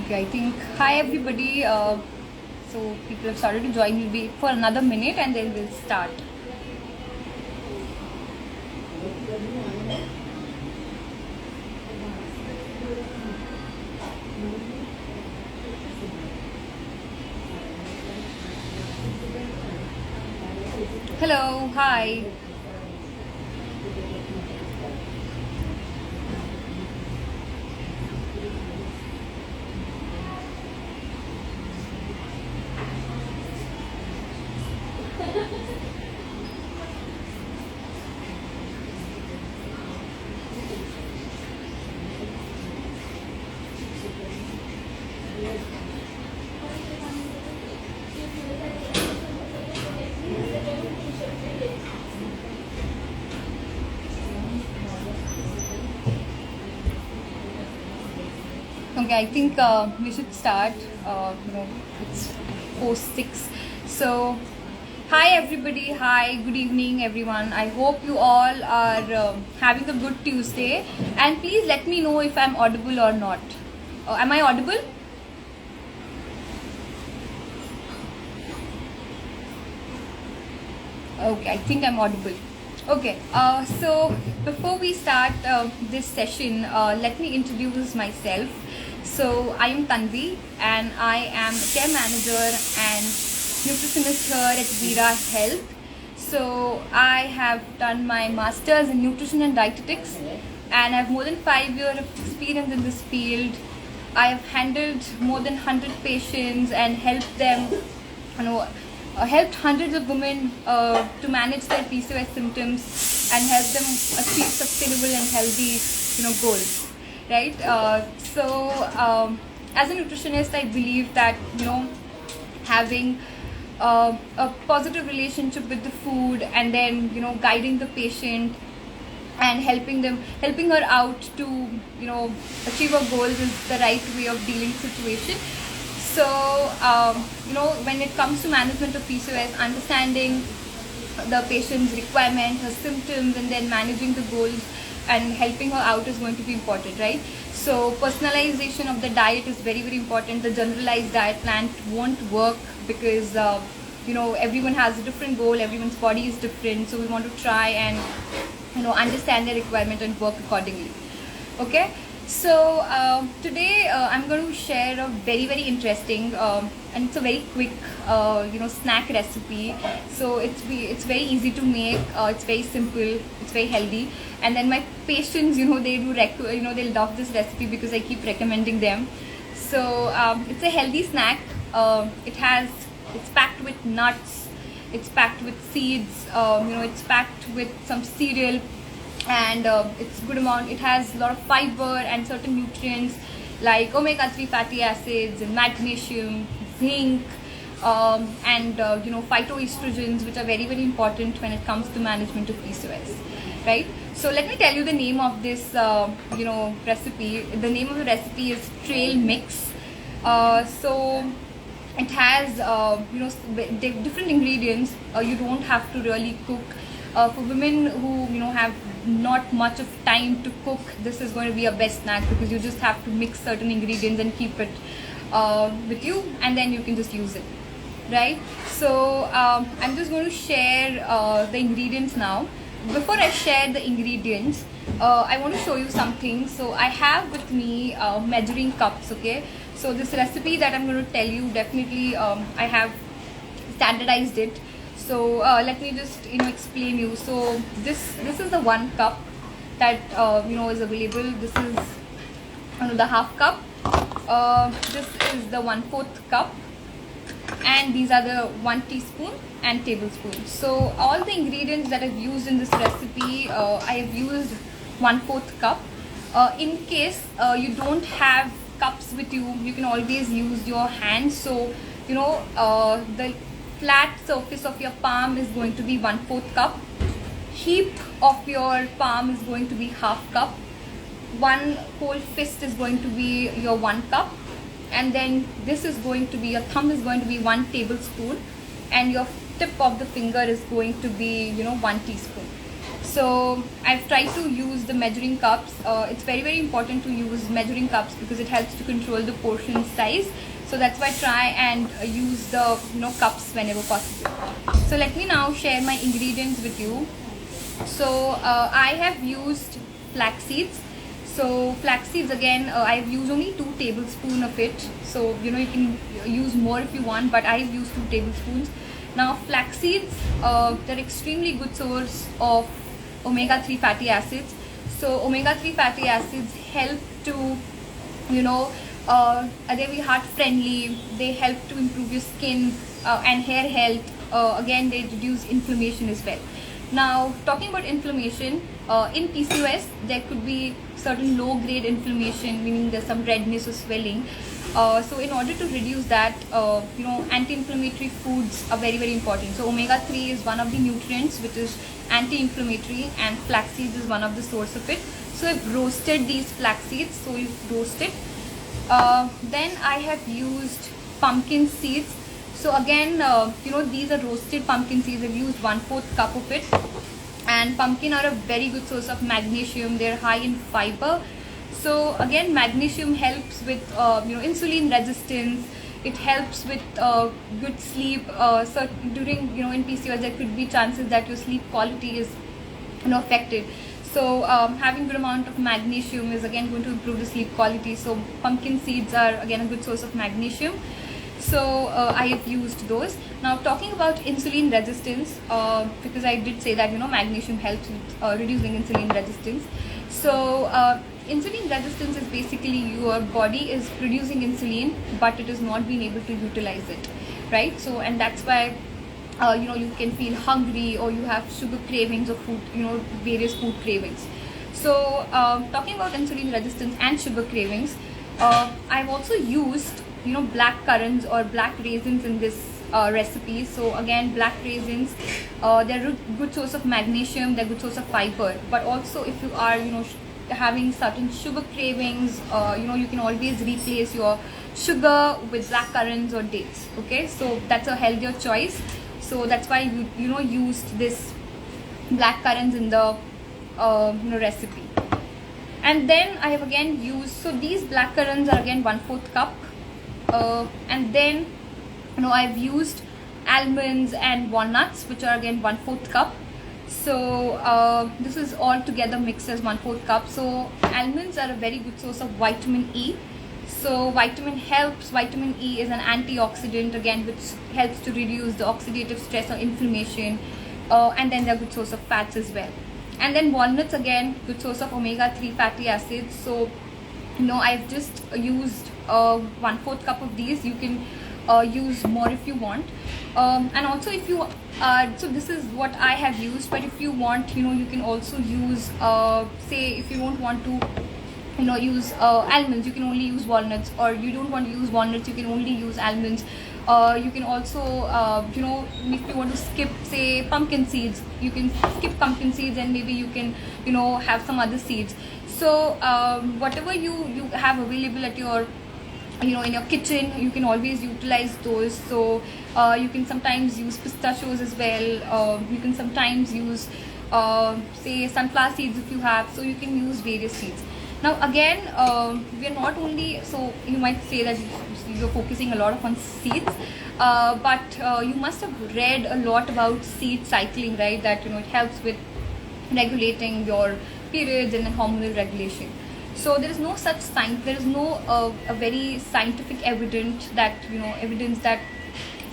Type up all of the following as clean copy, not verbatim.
Okay, I think, hi everybody. So people have started to join. We'll wait for another minute and then we'll start. Hello, hi. Okay, I think we should start. It's 4:06. So, hi everybody. Hi, good evening, everyone. I hope you all are having a good Tuesday. And please let me know if I'm audible or not. Am I audible? Okay, I think I'm audible. Okay, so before we start this session, let me introduce myself. So I am Tanvi and I am care manager and nutritionist here at Veera Health. So I have done my master's in nutrition and dietetics and I have more than 5 years of experience in this field. I have handled more than 100 patients and helped them, helped hundreds of women to manage their PCOS symptoms and help them achieve sustainable and healthy, goals, right? As a nutritionist, I believe that, having a positive relationship with the food and then, guiding the patient and helping her out to, achieve her goals is the right way of dealing with the situation. So, when it comes to management of PCOS, understanding the patient's requirement, her symptoms, and then managing the goals and helping her out is going to be important, right? So, personalization of the diet is very, very important. The generalized diet plan won't work because, everyone has a different goal, everyone's body is different. So, we want to try and, understand their requirement and work accordingly. Okay? So today I'm going to share a very, very interesting and it's a very quick snack recipe. So it's very easy to make. It's very simple. It's very healthy. And then my patients, they love this recipe because I keep recommending them. So it's a healthy snack. It's packed with nuts. It's packed with seeds. It's packed with some cereal. And it's good amount. It has a lot of fiber and certain nutrients like omega-3 fatty acids and magnesium, zinc, and phytoestrogens, which are very, very important when it comes to management of PCOS, right? So let me tell you the name of this recipe. The name of the recipe is trail mix. So it has different ingredients. You don't have to really cook. For women who have not much of time to cook, this is going to be a best snack because you just have to mix certain ingredients and keep it with you, and then you can just use it, right? So I'm just going to share the ingredients now. Before I share the ingredients, I want to show you something. So I have with me measuring cups. Okay, So this recipe that I'm going to tell you, definitely I have standardized it. So let me just explain you. So this is the 1 cup that is available. This is the half cup. This is the 1/4 cup, and these are the 1 teaspoon and tablespoon. So all the ingredients that I've used in this recipe, I have used 1/4 cup. In case you don't have cups with you, you can always use your hands. So the flat surface of your palm is going to be 1/4 cup. Heap of your palm is going to be half cup. One whole fist is going to be your 1 cup, and then this is going to be, your thumb is going to be 1 tablespoon, and your tip of the finger is going to be 1 teaspoon. So I've tried to use the measuring cups. It's very important to use measuring cups because it helps to control the portion size. So that's why I try and use the cups whenever possible. So let me now share my ingredients with you. So I have used flax seeds. So flax seeds, again, I've used only 2 tablespoons of it. So you can use more if you want, but I've used 2 tablespoons. Now flax seeds, they're extremely good source of omega-3 fatty acids. So omega-3 fatty acids help to they're very heart friendly. They help to improve your skin and hair health. Again, they reduce inflammation as well. Now talking about inflammation, in PCOS there could be certain low grade inflammation, meaning there's some redness or swelling. So in order to reduce that, anti-inflammatory foods are very important. So omega-3 is one of the nutrients which is anti-inflammatory, and flax seeds is one of the source of it. So I've roasted these flax seeds. So you roast it. Then I have used pumpkin seeds. So again, these are roasted pumpkin seeds. I've used 1/4 cup of it. And pumpkin are a very good source of magnesium. They're high in fiber. So again, magnesium helps with insulin resistance. It helps with good sleep. So during in PCOS there could be chances that your sleep quality is affected. So having good amount of magnesium is again going to improve the sleep quality. So pumpkin seeds are again a good source of magnesium. So I have used those. Now talking about insulin resistance, because I did say that magnesium helps with reducing insulin resistance. So insulin resistance is basically your body is producing insulin, but it is not being able to utilize it, right? So and that's why you can feel hungry, or you have sugar cravings or food, various food cravings. So talking about insulin resistance and sugar cravings, I've also used black currants or black raisins in this recipe. So again, black raisins, they're a good source of magnesium, they're a good source of fiber. But also if you are having certain sugar cravings, you can always replace your sugar with black currants or dates. Okay, so that's a healthier choice. So that's why you used this black currants in the recipe. And then I have again used, so these black currants are again 1/4 cup. And then I've used almonds and walnuts, which are again 1/4 cup. So this is all together mixed as 1/4 cup. So almonds are a very good source of vitamin E. So vitamin E is an antioxidant, again, which helps to reduce the oxidative stress or inflammation. And then they're a good source of fats as well. And then walnuts, again, good source of omega-3 fatty acids. So I've just used 1/4 cup of these. You can use more if you want. And also if you so this is what I have used, but if you want, you can also use say if you don't want to use almonds, you can only use walnuts, or you don't want to use walnuts, you can only use almonds. You can also if you want to skip, say, pumpkin seeds, you can skip pumpkin seeds, and maybe you can have some other seeds. So whatever you have available at your in your kitchen, you can always utilize those. So you can sometimes use pistachios as well. You can sometimes use say sunflower seeds if you have. So you can use various seeds. Now again, we are not only, so you might say that you're focusing a lot on seeds, but you must have read a lot about seed cycling, right? That it helps with regulating your periods and hormonal regulation. So there is no such science, there is no a very scientific evidence that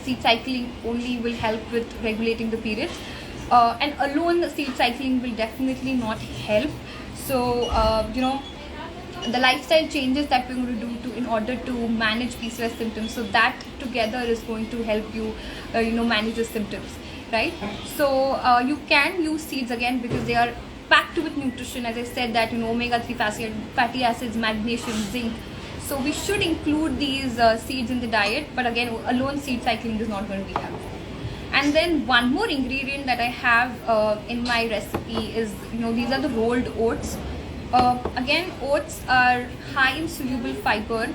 seed cycling only will help with regulating the periods, and alone the seed cycling will definitely not help. So the lifestyle changes that we're going to do in order to manage PCOS symptoms, so that together is going to help you manage the symptoms, right? So you can use seeds again because they are packed with nutrition, as I said, that omega-3 fatty acids, magnesium, zinc. So we should include these seeds in the diet, but again, alone seed cycling is not going to be helpful. And then one more ingredient that I have in my recipe is, these are the rolled oats. Again, oats are high in soluble fiber,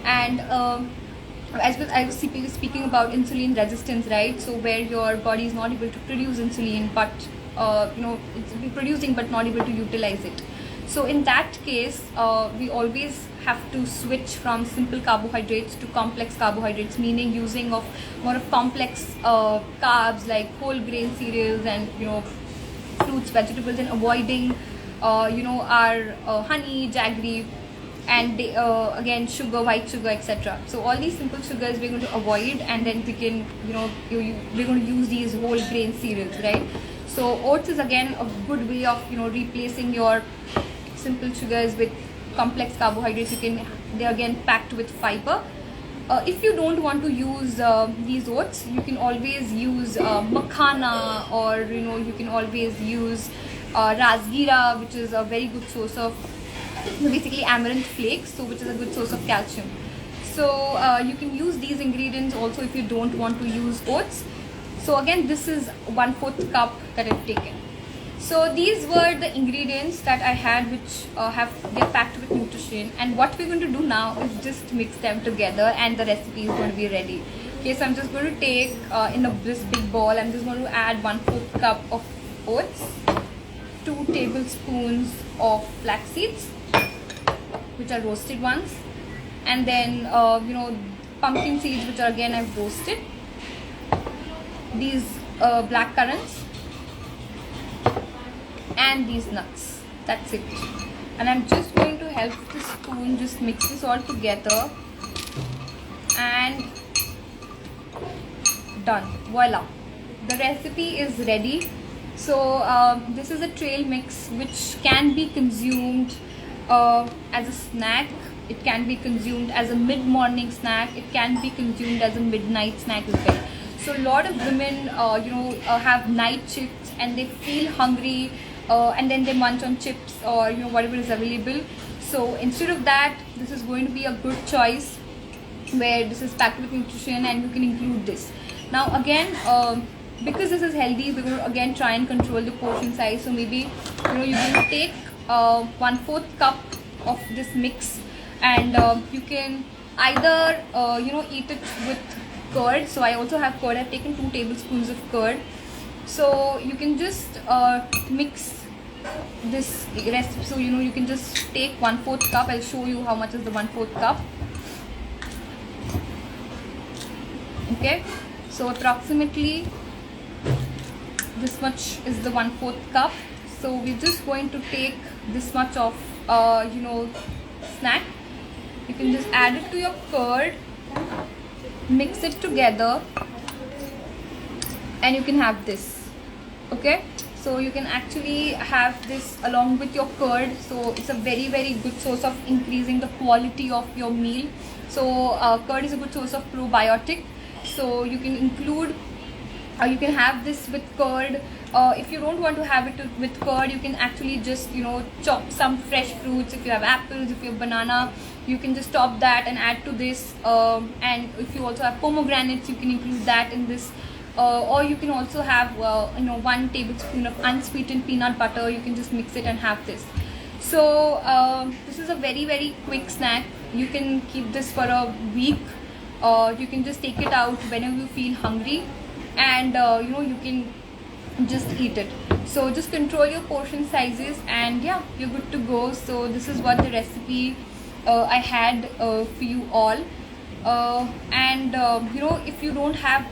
and as I was speaking about insulin resistance, right? So where your body is not able to produce insulin, but it's producing but not able to utilize it. So in that case, we always have to switch from simple carbohydrates to complex carbohydrates, meaning using of more of complex carbs like whole grain cereals and fruits, vegetables, and avoiding our honey, jaggery, and again sugar, white sugar, etc. So all these simple sugars we're going to avoid, and then we can we're going to use these whole grain cereals, right? So oats is again a good way of replacing your simple sugars with complex carbohydrates. They're again packed with fiber. If you don't want to use these oats, you can always use makhana, or you can always use rasgira, which is a very good source of basically amaranth flakes, so which is a good source of calcium. So you can use these ingredients also if you don't want to use oats. So again, this is 1/4 cup that I've taken. So these were the ingredients that I had, which they're packed with nutrition. And what we're going to do now is just mix them together, and the recipe is going to be ready. Okay, so I'm just going to take in this big bowl, I'm just going to add 1/4 cup of oats, 2 tablespoons of flax seeds, which are roasted ones, and then pumpkin seeds, which are again I've roasted, these black currants, and these nuts. That's it. And I'm just going to help the spoon just mix this all together, and done. Voila, the recipe is ready. So this is a trail mix which can be consumed as a snack. It can be consumed as a mid-morning snack. It can be consumed as a midnight snack as well. So a lot of women have night shifts and they feel hungry, and then they munch on chips or whatever is available. So instead of that, this is going to be a good choice where this is packed with nutrition, and you can include this. Now again, because this is healthy, we're going to again try and control the portion size. So maybe you can take 1/4 cup of this mix, and you can either eat it with curd. So I also have curd. I've taken 2 tablespoons of curd. So you can just mix this recipe. So you can just take 1/4 cup. I'll show you how much is the 1/4 cup. Okay, so approximately this much is the 1/4 cup. So we're just going to take this much of snack. You can just add it to your curd, mix it together, and you can have this. Okay, so you can actually have this along with your curd. So it's a very, very good source of increasing the quality of your meal. So curd is a good source of probiotic. So you can include, you can have this with curd. If you don't want to have it with curd, you can actually just chop some fresh fruits. If you have apples, if you have banana, you can just chop that and add to this. And if you also have pomegranates, you can include that in this. Or you can also have 1 tablespoon of unsweetened peanut butter. You can just mix it and have this. So this is a very, very quick snack. You can keep this for a week. You can just take it out whenever you feel hungry, and you can just eat it. So just control your portion sizes, and yeah, you're good to go. So this is what the recipe I had for you all. And if you don't have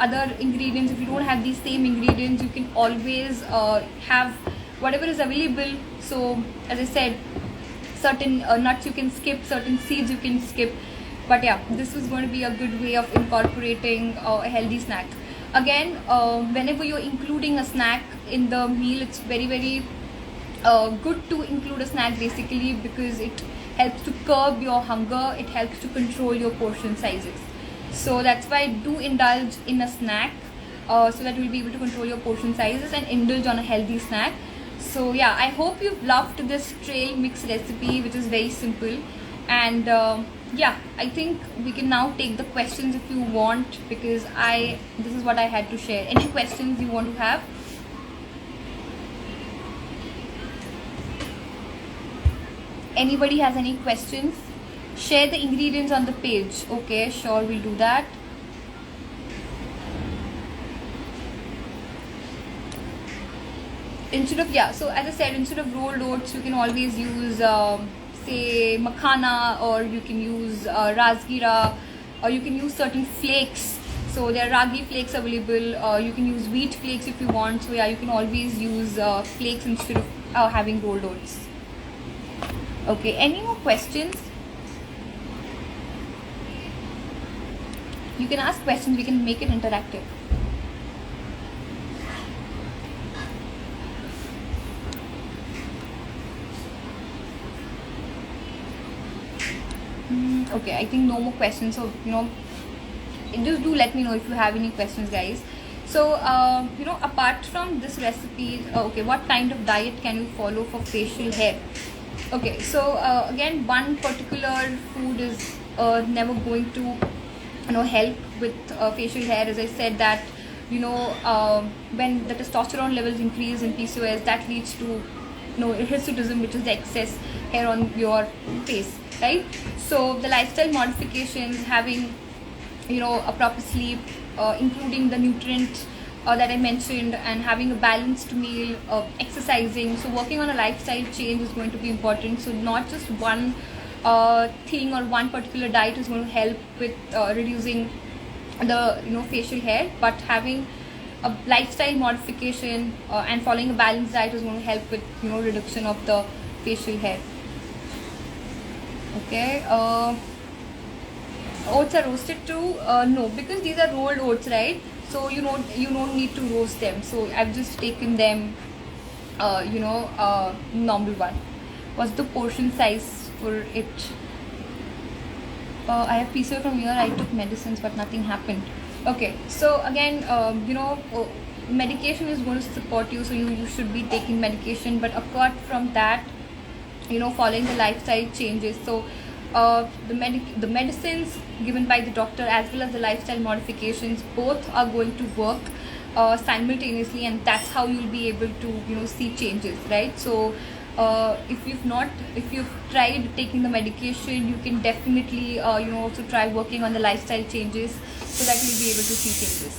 other ingredients, if you don't have these same ingredients, you can always have whatever is available. So as I said, certain nuts you can skip, certain seeds you can skip. But yeah, this is going to be a good way of incorporating a healthy snack. Again, whenever you're including a snack in the meal, it's very good to include a snack, basically because it helps to curb your hunger, it helps to control your portion sizes. So that's why do indulge in a snack, so that you'll be able to control your portion sizes and indulge on a healthy snack. So yeah, I hope you've loved this trail mix recipe, which is very simple. And yeah, I think we can now take the questions if you want, because this is what I had to share. Any questions you want to have? Anybody has any questions? Share the ingredients on the page. Okay, sure, we'll do that. So as I said, instead of rolled oats, you can always use say makhana, or you can use rasgira, or you can use certain flakes. So there are ragi flakes available. You can use wheat flakes if you want. So yeah, you can always use flakes instead of having rolled oats. Okay, any more questions? You can ask questions, we can make it interactive. Okay, I think no more questions. So just do let me know if you have any questions, guys. So apart from this recipe, okay, what kind of diet can you follow for facial hair? Okay, so again, one particular food is never going to help with facial hair. As I said that when the testosterone levels increase in PCOS, that leads to hirsutism, which is the excess hair on your face, right? So the lifestyle modifications, having a proper sleep, including the nutrient that I mentioned, and having a balanced meal, exercising. So working on a lifestyle change is going to be important. So not just one thing or one particular diet is going to help with reducing the facial hair, but having a lifestyle modification and following a balanced diet is going to help with reduction of the facial hair. Okay, oats are roasted too? No, because these are rolled oats, right? So you don't need to roast them. So I've just taken them normal one. What's the portion size for it? I have PCOS from here. I took medicines but nothing happened. Okay, so again, medication is going to support you, so you should be taking medication. But apart from that, following the lifestyle changes. So the medicines given by the doctor as well as the lifestyle modifications, both are going to work simultaneously, and that's how you'll be able to see changes, right? So if you've tried taking the medication, you can definitely also try working on the lifestyle changes, so that you'll be able to see changes.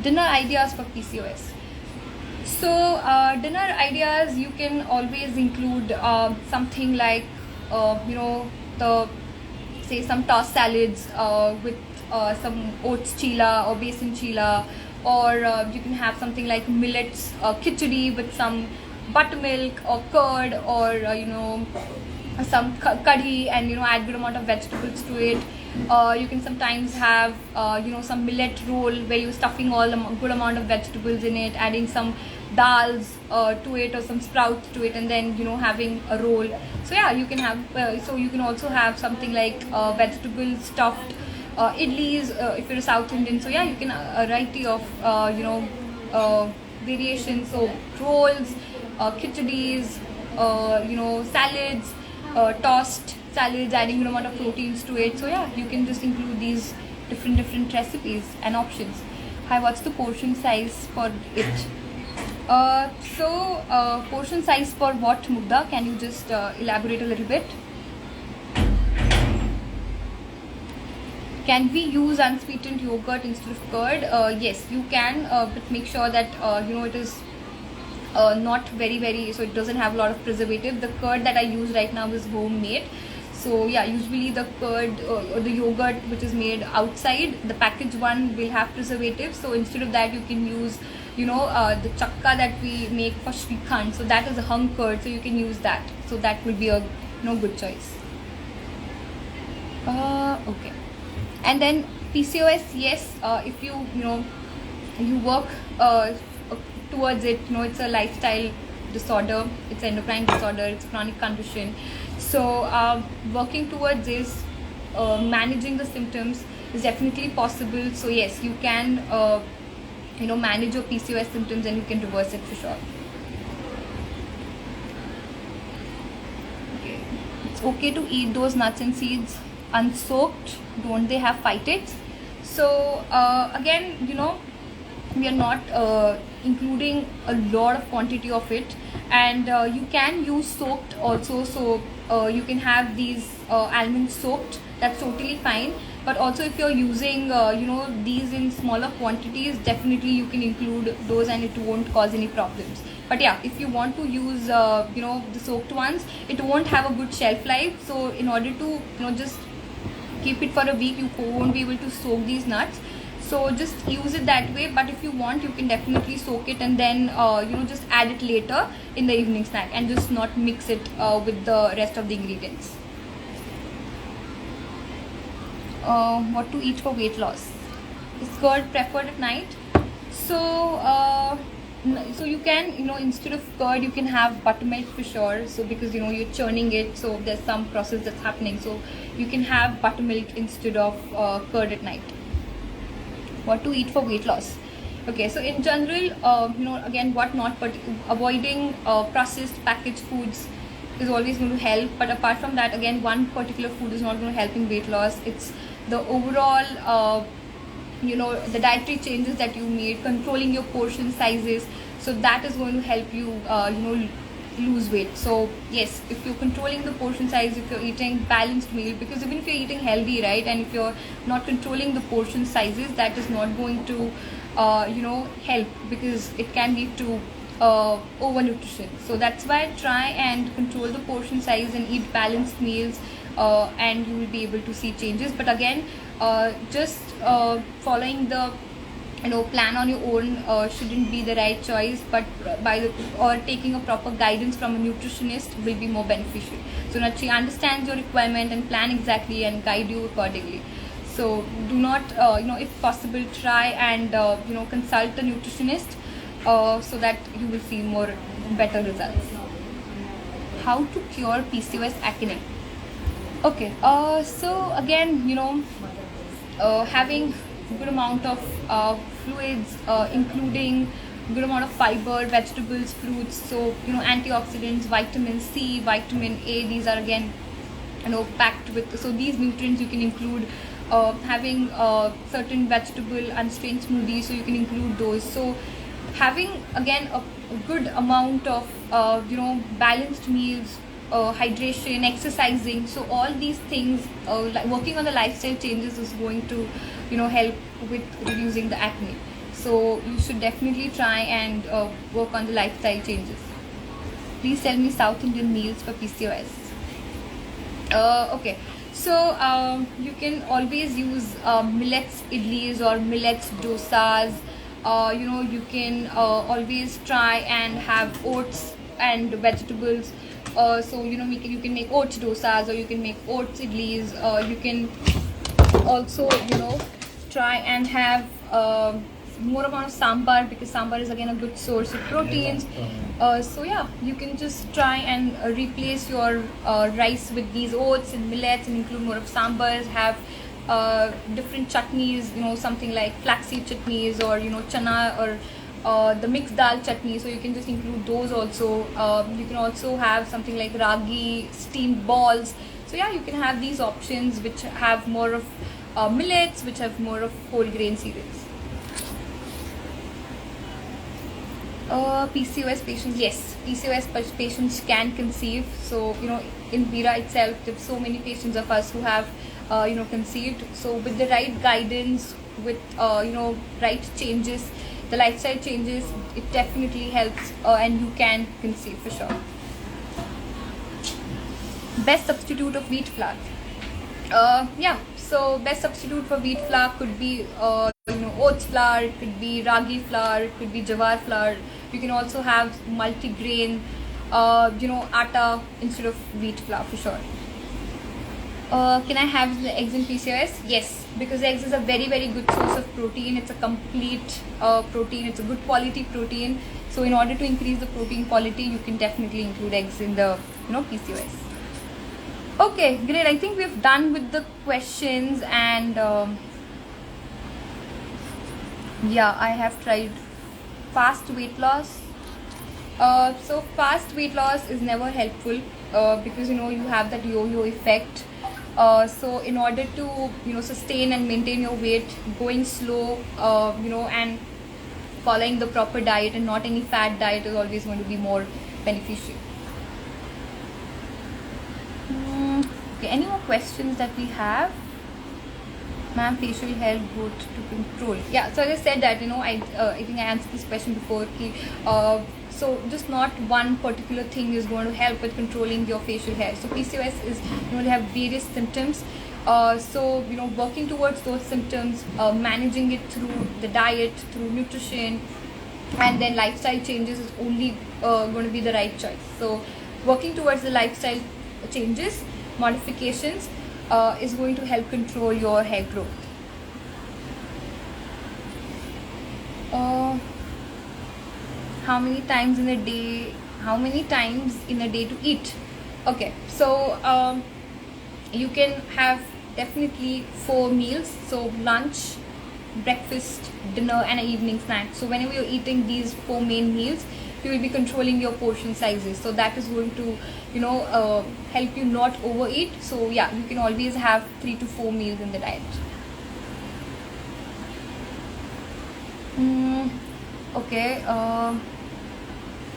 Dinner ideas for PCOS. So dinner ideas, you can always include something like some tossed salads with some oats chila or besan chila, or you can have something like millets khichdi with some buttermilk or curd, or some curry, and add good amount of vegetables to it. You can sometimes have some millet roll where you're stuffing all the good amount of vegetables in it, adding some dals to it or some sprouts to it, and then having a roll. So yeah, you can have you can also have something like vegetable stuffed idlis if you're a South Indian. So yeah, you can a variety of variations. So rolls, khichadis, salads, tossed salads, adding a amount of proteins to it. So yeah, you can just include these different recipes and options. Hi, what's the portion size for it? Portion size for what, Mugdha? Can you just elaborate a little bit? Can we use unsweetened yogurt instead of curd? Yes, you can, but make sure that it is not very, so it doesn't have a lot of preservative. The curd that I use right now is homemade. So yeah, usually the curd or the yogurt which is made outside, the packaged one, will have preservatives. So instead of that, you can use the chakka that we make for Shrikhand. So that is a hung curd, so you can use that. So that will be a no good choice. Okay. And then PCOS, yes, if you you work towards it, it's a lifestyle disorder, it's an endocrine disorder, it's chronic condition. So working towards this, managing the symptoms is definitely possible. So yes, you can manage your PCOS symptoms and you can reverse it for sure. Okay. It's okay to eat those nuts and seeds unsoaked, don't they have phytates? So again, we are not including a lot of quantity of it, and you can use soaked also. So you can have these almonds soaked, that's totally fine. But also if you're using these in smaller quantities, definitely you can include those and it won't cause any problems. But yeah, if you want to use the soaked ones, it won't have a good shelf life. So in order to just keep it for a week, you won't be able to soak these nuts. So just use it that way. But if you want, you can definitely soak it and then just add it later in the evening snack, and just not mix it with the rest of the ingredients. What to eat for weight loss? Is curd preferred at night? So so you can instead of curd you can have buttermilk for sure. So because you're churning it, so there's some process that's happening, so you can have buttermilk instead of curd at night. What to eat for weight loss? Okay, so in general, again, what not, but avoiding processed packaged foods is always going to help. But apart from that, again, one particular food is not going to help in weight loss. It's the overall the dietary changes that you made, controlling your portion sizes, so that is going to help you lose weight. So yes, if you're controlling the portion size, if you're eating balanced meal, because even if you're eating healthy, right, and if you're not controlling the portion sizes, that is not going to help, because it can lead to overnutrition. So that's why try and control the portion size and eat balanced meals, and you will be able to see changes. But again, just following the plan on your own shouldn't be the right choice, but or taking a proper guidance from a nutritionist will be more beneficial. So that she understands your requirement and plan exactly and guide you accordingly. So do not if possible, try and consult a nutritionist so that you will see more better results. How to cure PCOS acne? Okay, so again, having good amount of fluids, including good amount of fiber, vegetables, fruits, so antioxidants, vitamin C, vitamin A, these are again packed with, so these nutrients you can include. Having certain vegetable unstrained smoothies, so you can include those. So having again a good amount of balanced meals, hydration, exercising, so all these things, like working on the lifestyle changes is going to help with reducing the acne. So you should definitely try and work on the lifestyle changes. Please tell me South Indian meals for PCOS. Okay, so you can always use millets idlis or millets dosas. You can always try and have oats and vegetables. So you can make oats dosas, or you can make oats idlis. You can also try and have more amount of sambar, because sambar is again a good source of proteins. So yeah, you can just try and replace your rice with these oats and millets and include more of sambars. Have different chutneys, something like flaxseed chutneys, or chana, or the mixed dal chutney, so you can just include those also. You can also have something like ragi steamed balls. So yeah, you can have these options which have more of millets, which have more of whole grain cereals. PCOS patients, yes, PCOS patients can conceive. So in Veera itself, there's so many patients of us who have conceived. So with the right guidance, with right changes, the lifestyle changes, it definitely helps, and you can conceive for sure. Best substitute of wheat flour? Yeah, so best substitute for wheat flour could be oats flour, it could be ragi flour, it could be jawar flour. You can also have multi-grain atta instead of wheat flour for sure. Can I have the eggs in PCOS? Yes, because eggs is a very very good source of protein. It's a complete protein. It's a good quality protein. So in order to increase the protein quality, you can definitely include eggs in the PCOS. Okay, great. I think we've done with the questions, and yeah, I have tried fast weight loss. So fast weight loss is never helpful because you have that yo-yo effect. So in order to sustain and maintain your weight, going slow, and following the proper diet and not any fad diet is always going to be more beneficial. Okay, any more questions that we have? Ma'am, facial hair growth to control. Yeah, so as I said that I think I answered this question before. So just not one particular thing is going to help with controlling your facial hair. So PCOS is they have various symptoms. So working towards those symptoms, managing it through the diet, through nutrition, and then lifestyle changes is only going to be the right choice. So working towards the lifestyle changes, modifications is going to help control your hair growth. How many times in a day to eat? Okay, so you can have definitely 4 meals, so lunch, breakfast, dinner, and an evening snack. So whenever you're eating these 4 main meals, you will be controlling your portion sizes, so that is going to help you not overeat. So yeah, you can always have 3 to 4 meals in the diet. Okay,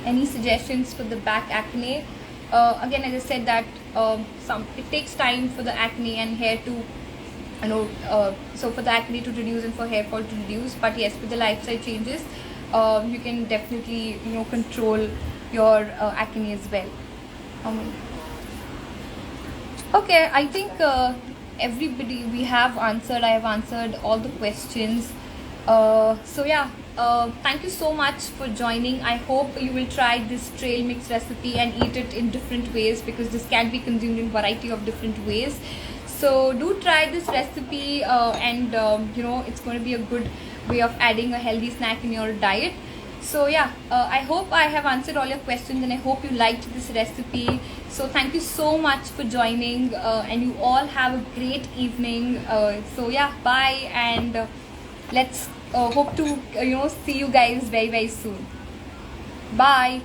any suggestions for the back acne? Again, as I said that it takes time for the acne and hair to so for the acne to reduce and for hair fall to reduce, but yes, with the lifestyle changes you can definitely control your acne as well. Okay, I think everybody I have answered all the questions. So yeah, thank you so much for joining. I hope you will try this trail mix recipe and eat it in different ways, because this can be consumed in variety of different ways. So do try this recipe, and it's going to be a good way of adding a healthy snack in your diet. So yeah, I hope I have answered all your questions, and I hope you liked this recipe. So thank you so much for joining, and you all have a great evening. So yeah, bye, and let's hope to see you guys very very soon. Bye.